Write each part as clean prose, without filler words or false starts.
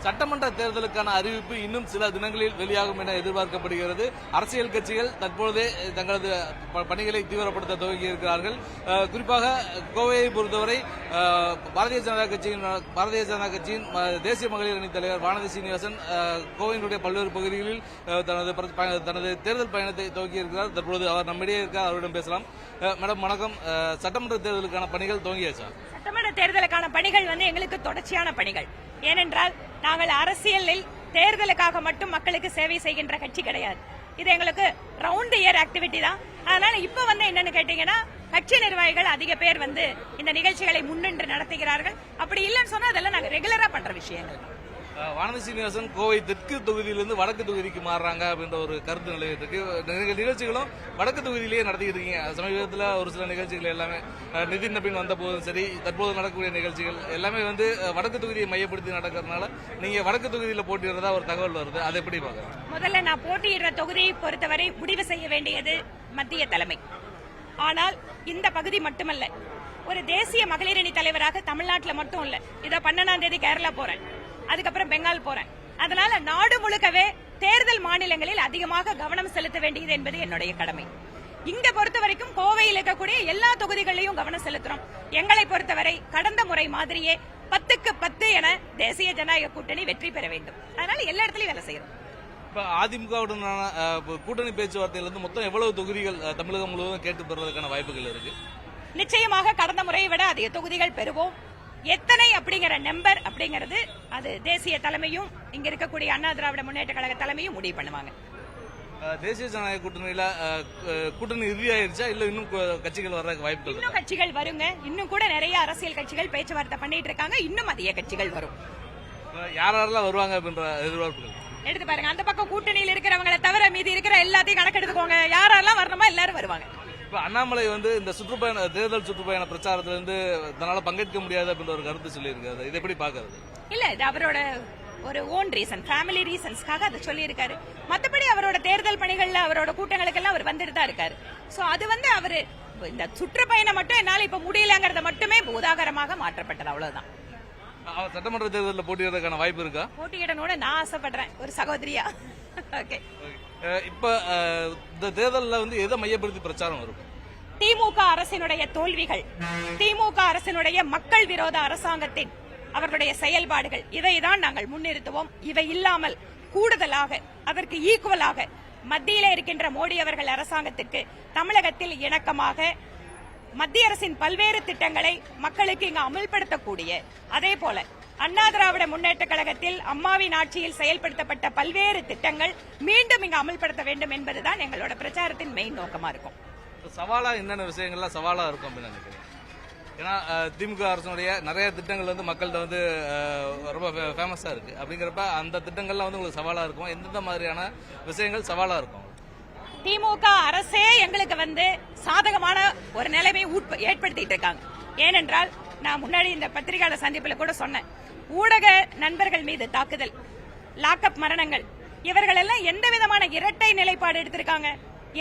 சட்டமன்ற தேர்தலுக்கான அறிவிப்பு இன்னும் சில தினங்களில் வெளியாகும் என எதிர்பார்க்கப்படுகிறது. அரசியல் கட்சிகள் தற்பொழுதே தங்களது பணிகளை தீவிரப்படுத்த துவங்கி இருக்கிறார்கள். குறிப்பாக கோவையை பொறுத்தவரை பாரதிய ஜனதா கட்சியின் தேசிய மகளிர் அணி தலைவர் வானதி சீனிவாசன் கோவையினுடைய பல்வேறு பகுதிகளில் தனது தேர்தல் பயணத்தை துவங்கி இருக்கிறார். தற்பொழுது அவர் நம்மிடையே இருக்கிறார். அவரிடம் பேசலாம். மேடம் வணக்கம். சட்டமன்ற தேர்தலுக்கான பணிகள் துவங்கியாச்சா? சட்டமன்ற தேர்தலுக்கான பணிகள் எங்களுக்கு தொடர்ச்சியான பணிகள். ஏனென்றால் நாங்கள் அரசியலில் தேர்தலுக்காக மட்டும் மக்களுக்கு சேவை செய்கின்ற கட்சி கிடையாது. இது எங்களுக்கு ரவுண்ட் இயர் ஆக்டிவிட்டி தான். அதனால இப்ப என்னன்னு கேட்டீங்கன்னா கட்சி நிர்வாகிகள் அதிக பேர் இந்த நிகழ்ச்சிகளை முன்னின்று நடத்துகிறார்கள். அப்படி இல்லைன்னு சொன்னா அதெல்லாம் நாங்க ரெகுலரா பண்ற விஷயங்கள். வானதி சீனிவாசன் கோவை தெற்கு தொகுதியிலிருந்து வடக்கு தொகுதிக்கு மாறுறாங்க அப்படின்ற ஒரு கருத்து நிலையத்துக்கு நிகழ்ச்சிகளும் வடக்கு தொகுதியிலேயே நடத்திக்கிட்டு இருக்கீங்க. சமீபத்தில் ஒரு சில நிகழ்ச்சிகள் எல்லாமே நிதின் நபின் வந்த போதும் சரி, தற்போது நடக்கக்கூடிய நிகழ்ச்சிகள் எல்லாமே வடக்கு தொகுதியை மையப்படுத்தி நடக்கிறதுனால நீங்க வடக்கு தொகுதியில் போட்டியிடுறதா ஒரு தகவல் வருது. அதை எப்படி பாக்குறேன்? முதல்ல நான் போட்டியிடுற தொகுதியை பொறுத்தவரை முடிவு செய்ய வேண்டியது மத்திய தலைமை. ஆனால் இந்த பகுதி மட்டுமல்ல, ஒரு தேசிய மகளிர் அணி தலைவராக தமிழ்நாட்டில் மட்டும் இல்ல, இதை 12ஆம் தேதி கேரளா போறேன், அதுக்கப்புறம் பெங்கால் போறேன். அதனால நாடு முழுக்கவே தேர்தல் மாநிலங்களில் அதிகமாக கவனம் செலுத்த வேண்டியது என்பது என்னுடைய கடமை. இங்க பொறுத்த வரைக்கும் கோவையில் இருக்கக்கூடிய எல்லா தொகுதிகளிலும் கவனம் செலுத்துறோம். எங்களை பொறுத்தவரை கடந்த முறை மாதிரியே 10க்கு 10 என தேசிய ஜனநாயக கூட்டணி வெற்றி பெற வேண்டும். அதனால எல்லா இடத்துலயும் வேலை செய்யறோம். இப்ப அதிமுகவுடனான கூட்டணி பேச்சுவார்த்தையிலிருந்து மொத்தம் எவ்வளவு தொகுதிகள் தமிழகம் முழுவதும் கேட்டு பெறுவதற்கான வாய்ப்புகள் இருக்கு? நிச்சயமாக கடந்த முறையை விட அதிக தொகுதிகள் பெறுவோம். எத்தனை அப்படிங்கிற நம்பர் அப்படிங்கிறது அது தேசிய தலைமையும் இங்க இருக்கக்கூடிய அண்ணா திராவிட முன்னேற்ற கழக தலைமையும் முடிவு பண்ணுவாங்க. தேசிய ஜனநாயக கூட்டணியில கூட்டணி இறுதியாயிருச்சா இல்ல இன்னும் கட்சிகள் வர வாய்ப்புகள்? இன்னும் கட்சிகள் வருங்க. இன்னும் கூட நிறைய அரசியல் கட்சிகள் பேச்சுவார்த்தை பண்ணிட்டு இருக்காங்க. இன்னும் அதிக கட்சிகள் வரும். யாரெல்லாம் வருவாங்க அப்படின்ற எதிர்பார்ப்புகள் எடுத்து பாருங்க. அந்த பக்கம் கூட்டணியில் இருக்கிறவங்களை தவிர மீதி இருக்கிற எல்லாத்தையும் கணக்கெடுத்துக்கோங்க. யாரெல்லாம் வரணுமோ எல்லாரும் வருவாங்க. இப்ப அண்ணாமலை இந்த தேர்தல் சுற்றுப்பயண பிரச்சாரத்திலிருந்து தன்னால பங்கேற்க முடியாது அப்படின்ற ஒரு கருத்து சொல்லியிருக்காரு. இதை எப்படி பாக்குறது? இல்ல, இது அவரோட ஒரு ஓன் ரீசன், ஃபேமிலி ரீசன்ஸ்க்காக அதை சொல்லியிருக்காரு. மற்றபடி அவரோட தேர்தல் பணிகள்ல அவரோட கூட்டங்களுக்கெல்லாம் அவர் வந்துட்டு தான் இருக்காரு. சோ அது அவரு இந்த சுற்றுப்பயணம் மட்டும் என்னால இப்ப முடியலங்கிறத மட்டுமே உதாகரமாக மாற்றப்பட்டது. அவ்வளவுதான். சட்டமன்ற தேர்தலில் போட்டியிடுறதுக்கான வாய்ப்பு இருக்கா? போட்டியிடணும்னு நான் ஆசைப்படுறேன் ஒரு சகோதரியா. ஓகே. இப்ப இந்த தேர்தலில் எதை மையப்படுத்தி பிரச்சாரம் வரும்? திமுக அரசினுடைய தோல்விகள், திமுக அரசினுடைய மக்கள் விரோத அரசாங்கத்தின் அவர்களுடைய செயல்பாடுகள், இதைதான் நாங்கள் முன்னிறுத்துவோம். இவை இல்லாமல் கூடுதலாக அதற்கு ஈக்குவலாக மத்தியிலே இருக்கின்ற மோடி அவர்கள் அரசாங்கத்திற்கு தமிழகத்தில் இணக்கமாக மத்திய அரசின் பல்வேறு திட்டங்களை மக்களுக்கு இங்கு அமல்படுத்தக்கூடிய, அதே போல அண்ணா திராவிட முன்னேற்ற கழகத்தில் அம்மாவின் ஆட்சியில் செயல்படுத்தப்பட்ட பல்வேறு திட்டங்கள் மீண்டும் இங்கு அமல்படுத்த வேண்டும் என்பதுதான் எங்களோட பிரச்சாரத்தின் மெயின் நோக்கமா இருக்கும். சவாலா என்னென்ன விஷயங்கள்லாம் சவாலா இருக்கும் அப்படின்னு நினைக்கிறேன். ஏன்னா திமுக அரசுடைய நிறைய திட்டங்கள் மக்கள்கிட்ட ரொம்ப ஃபேமஸா இருக்கு. அப்படிங்கிறப்ப அந்த திட்டங்கள்லாம் உங்களுக்கு சவாலா இருக்கும். எந்தெந்த மாதிரியான விஷயங்கள் சவாலா இருக்கும்? திமுக அரசே எங்களுக்கு சாதகமான ஒரு நிலைமையை ஏற்படுத்திட்டு இருக்காங்க. ஏனென்றால் நான் முன்னாடி இந்த பத்திரிகையாளர் சந்திப்பில் கூட சொன்னேன், ஊடக நண்பர்கள் மீது தாக்குதல், லாக்அப் மரணங்கள், இவர்கள் எல்லாம் எந்த விதமான இரட்டை நிலைப்பாடு எடுத்திருக்காங்க.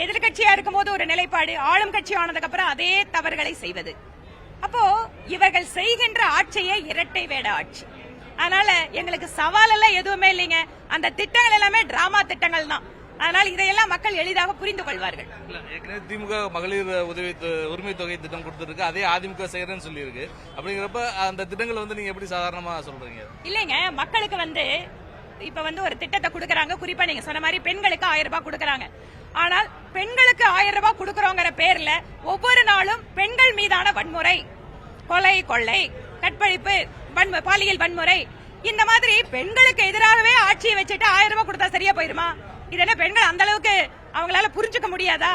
எதிர்கட்சியா இருக்கும் போது ஒரு நிலைப்பாடு, ஆளும் கட்சி ஆனதுக்கு அப்புறம் அதே தவறுகளை செய்வது. அப்போ இவர்கள் செய்கின்ற ஆட்சியே இரட்டை வேட ஆட்சி. அதனால எங்களுக்கு சவால் எல்லாம் எதுவுமே இல்லைங்க. அந்த திட்டங்கள் எல்லாமே டிராமா திட்டங்கள் தான். அதனால் இதையெல்லாம் மக்கள் எளிதாக புரிந்து கொள்வார்கள். திமுக மகளிர் உரிமை தொகை திட்டம் கொடுத்திருக்கு, அதே அதிமுக செய்யறேன்னு சொல்லி இருக்கு. அப்படிங்கிறப்ப அந்த திட்டங்கள் நீங்க எப்படி சாதாரணமா சொல்றீங்க? இல்லைங்க, மக்களுக்கு இப்ப ஒரு திட்டத்தை கொடுக்கறாங்க. குறிப்பா நீங்க சொன்ன மாதிரி பெண்களுக்கு 1000 ரூபாய் கொடுக்கறாங்க. ஆனால் பெண்களுக்கு 1000 ரூபாய் கொடுக்கறோங்கிற பேர்ல ஒவ்வொரு நாளும் பெண்கள் மீதான வன்முறை, கொலை, கொள்ளை, கற்பழிப்பு, பாலியல் வன்முறை, இந்த மாதிரி பெண்களுக்கு எதிராகவே ஆட்சியை வச்சுட்டு 1000 ரூபாய் கொடுத்தா சரியா போயிருமா? இதெல்லாம் பெண்கள் அந்த அளவுக்கு அவங்களால புரிஞ்சுக்க முடியாதா?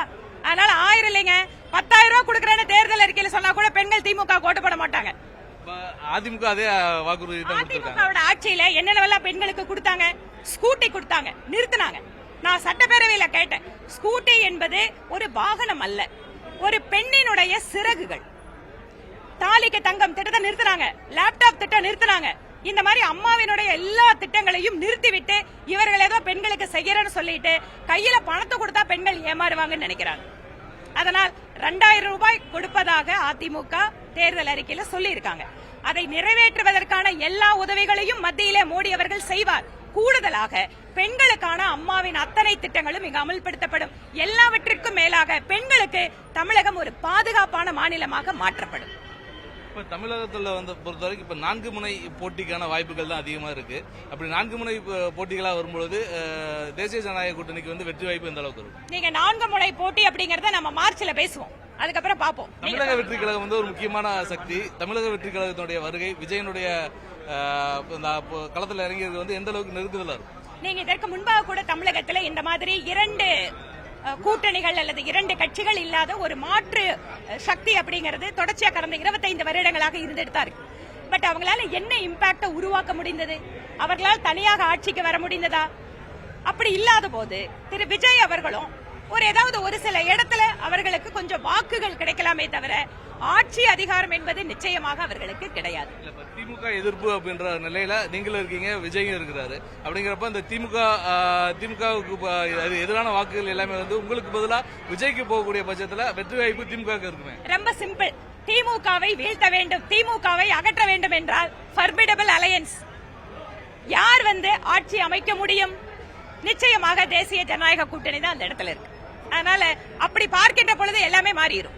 அதனால 1000 இல்லைங்க, 10,000 ரூபாய் கொடுக்கறேன்னு தேர்தல் அறிக்கையில சொன்னா கூட பெண்கள் திமுக ஓட்டு போட மாட்டாங்க. அதிமுக அதே வாக்குறுதி. அதிமுகவோட ஆட்சியில என்னென்னவெல்லாம் பெண்களுக்கு கொடுத்தாங்க? ஸ்கூட்டி கொடுத்தாங்க, நிறுத்தினாங்க. நான் சட்டப்பேரவையில கேட்டேன், ஸ்கூட்டி என்பது ஒரு வாகனம் அல்ல, ஒரு பெண்ணினுடைய சிறகுகள். தாலிக்கு தங்கம் திட்டத்தை நிறுத்தினாங்க, லேப்டாப் திட்டம் நிறுத்தினாங்க. இந்த மாதிரி அம்மாவினுடைய எல்லா திட்டங்களையும் நிறுத்திவிட்டு இவர்கள் ஏதோ பெண்களுக்கு செய்யறன்னு சொல்லிட்டு கையில பணத்தை கொடுத்தா பெண்கள் ஏமாறுவாங்கன்னு நினைக்கிறாங்க. அதனால் 2000 ரூபாய் கொடுப்பதாக அதிமுக தேர்தல் அறிக்கையில சொல்லி இருக்காங்க. அதை நிறைவேற்றுவதற்கான எல்லா உதவிகளையும் மத்தியிலே மோடி அவர்கள் செய்வார். கூடுதலாக பெண்களுக்கான அம்மாவின் அத்தனை திட்டங்களும் இங்கு அமல்படுத்தப்படும். எல்லாவற்றிற்கும் மேலாக பெண்களுக்கு தமிழகம் ஒரு பாதுகாப்பான மாநிலமாக மாற்றப்படும். இப்ப தமிழகத்துல பொறுத்தவரைக்கும் இப்ப 4 முனை போட்டிக்கான வாய்ப்புகள் தான் அதிகமா இருக்கு. அப்படி 4 முனை போட்டிகளா வரும்பொழுது தேசிய ஜனநாயக கூட்டணிக்கு வெற்றி வாய்ப்பு எந்த அளவுக்கு இருக்கும்? நீங்க 4 முனை போட்டி அப்படிங்கறத நம்ம மார்ச்ல பேசுவோம், அதுக்கப்புறம் பாப்போம். தமிழக வெற்றி கழகம் ஒரு முக்கியமான சக்தி. தமிழக வெற்றி கழகத்தினுடைய வருகை விஜயனுடைய களத்தில் இறங்கியது எந்த அளவுக்கு நெருக்குதலா இருக்கும்? நீங்க இதற்கு முன்பாக கூட தமிழகத்தில் இந்த மாதிரி 2 கூட்டணிகள் அல்லது 2 கட்சிகள் இல்லாத ஒரு மாற்று சக்தி அப்படிங்கிறது தொடர்ச்சியா கடந்த 25 வருடங்களாக இருந்துட்டு தான் இருக்கு. பட் அவங்களால என்ன இம்பாக்ட உருவாக்க முடிந்தது? அவர்களால் தனியாக ஆட்சிக்கு வர முடிந்ததா? அப்படி இல்லாத போது திரு விஜய் அவர்களும் ஏதாவது ஒரு சில இடத்துல அவர்களுக்கு கொஞ்சம் வாக்குகள் கிடைக்கலாமே தவிர ஆட்சி அதிகாரம் என்பது நிச்சயமாக அவர்களுக்கு கிடையாது. திமுக எதிர்ப்பு அப்படின்ற நிலையில நீங்களும் இருக்கீங்க, விஜயும் இருக்கிறாரு. அப்படிங்கிறப்ப இந்த திமுகவுக்கு எதிரான வாக்குகள் எல்லாமே உங்களுக்கு பதிலா விஜய்க்கு போகக்கூடிய பட்சத்துல வெற்றி வாய்ப்பு திமுக இருக்குமே. ரொம்ப சிம்பிள். திமுகவை வீழ்த்த வேண்டும், திமுகவை அகற்ற வேண்டும் என்றால் ஃபர்பிடபிள் அலையன்ஸ். யார் ஆட்சி அமைக்க முடியும்? நிச்சயமாக தேசிய ஜனநாயக கூட்டணி தான் அந்த இடத்துல இருக்கு. அதனால அப்படி பார்க்கின்ற பொழுது எல்லாமே மாறிடும்.